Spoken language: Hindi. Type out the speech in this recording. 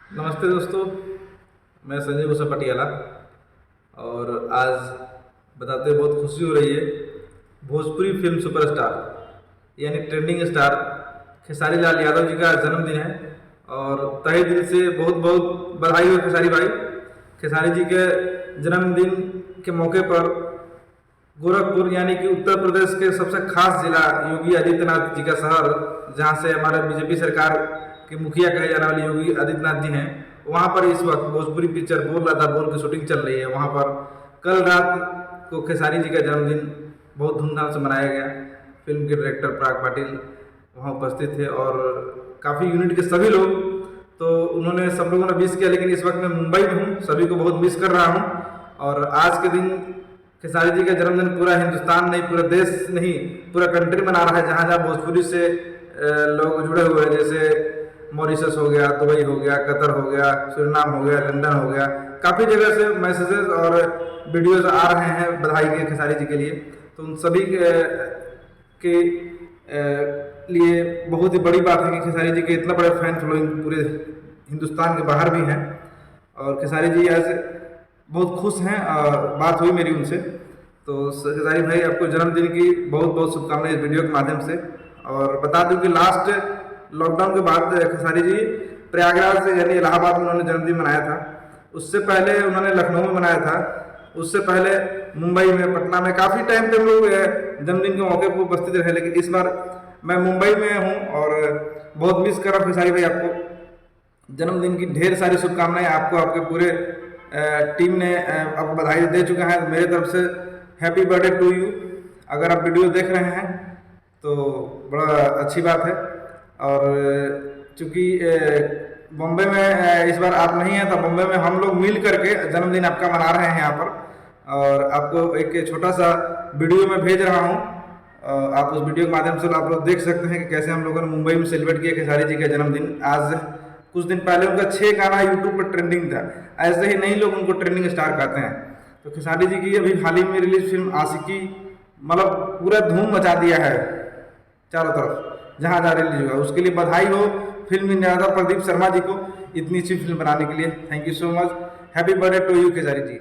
नमस्ते दोस्तों, मैं संजय भूषण पटियाला। और आज बताते बहुत खुशी हो रही है। भोजपुरी फिल्म सुपरस्टार यानी ट्रेंडिंग स्टार खेसारी लाल यादव जी का जन्मदिन है और तहे दिल से बहुत बहुत बधाई हो खेसारी भाई। खेसारी जी के जन्मदिन के मौके पर गोरखपुर यानी कि उत्तर प्रदेश के सबसे खास जिला योगी आदित्यनाथ जी का शहर, जहाँ से हमारे बीजेपी सरकार के मुखिया कहे जाने वाले योगी आदित्यनाथ जी हैं, वहाँ पर इस वक्त भोजपुरी पिक्चर बोल रहा था बोल की शूटिंग चल रही है। वहाँ पर कल रात को खेसारी जी का जन्मदिन बहुत धूमधाम से मनाया गया। फिल्म के डायरेक्टर पराग पाटिल वहाँ उपस्थित थे और काफ़ी यूनिट के सभी लोग, तो उन्होंने सब लोगों ने मिस किया। लेकिन इस वक्त मैं मुंबई में हूँ, सभी को बहुत मिस कर रहा हूँ। और आज के दिन खेसारी जी का जन्मदिन पूरा हिंदुस्तान नहीं, पूरा देश नहीं, पूरा कंट्री मना रहा है। जहाँ जहाँ भोजपुरी से लोग जुड़े हुए हैं, जैसे मॉरिशस हो गया, दुबई हो गया, कतर हो गया, सुरीनाम हो गया, लंदन हो गया, काफ़ी जगह से मैसेजेस और वीडियोस आ रहे हैं बधाई के खेसारी जी के लिए। तो उन सभी के लिए बहुत ही बड़ी बात है कि खेसारी जी के इतना बड़े फैन फॉलोइंग पूरे हिंदुस्तान के बाहर भी हैं। और खेसारी जी आज बहुत खुश हैं और बात हुई मेरी उनसे। तो खेसारी भाई, आपको जन्मदिन की बहुत बहुत शुभकामनाएं इस वीडियो के माध्यम से। और बता दूं कि लास्ट लॉकडाउन के बाद खेसारी जी प्रयागराज से यानी इलाहाबाद में उन्होंने जन्मदिन मनाया था। उससे पहले उन्होंने लखनऊ में मनाया था, उससे पहले मुंबई में, पटना में, काफ़ी टाइम पे हम लोग जन्मदिन के मौके पर उपस्थित रहे। लेकिन इस बार मैं मुंबई में हूँ और बहुत मिस कर रहा हूँ खेसारी भाई। आपको जन्मदिन की ढेर सारी शुभकामनाएं। आपको आपके पूरे टीम ने आपको बधाई दे चुका है। मेरे तरफ से हैप्पी बर्थडे टू यू। अगर आप वीडियो देख रहे हैं तो बड़ा अच्छी बात है। और चूँकि बॉम्बे में इस बार आप नहीं हैं, तो बॉम्बे में हम लोग मिल करके जन्मदिन आपका मना रहे हैं यहाँ पर। और आपको एक छोटा सा वीडियो में भेज रहा हूँ, आप उस वीडियो के माध्यम से आप लोग देख सकते हैं कि कैसे हम लोगों ने मुंबई में सेलिब्रेट किया खेसारी जी का जन्मदिन। आज कुछ दिन पहले उनका 6 गाना यूट्यूब पर ट्रेंडिंग था। ऐसे ही नहीं लोग उनको ट्रेंडिंग स्टार कहते हैं। तो खेसारी जी की अभी हाल ही में रिलीज फिल्म आशिकी मतलब पूरा धूम मचा दिया है चारों तरफ, जहाँ जहाँ रिलीज हुआ। उसके लिए बधाई हो फिल्म निर्माता प्रदीप शर्मा जी को इतनी अच्छी फिल्म बनाने के लिए। Thank you so much. Happy birthday to you Khesari ji.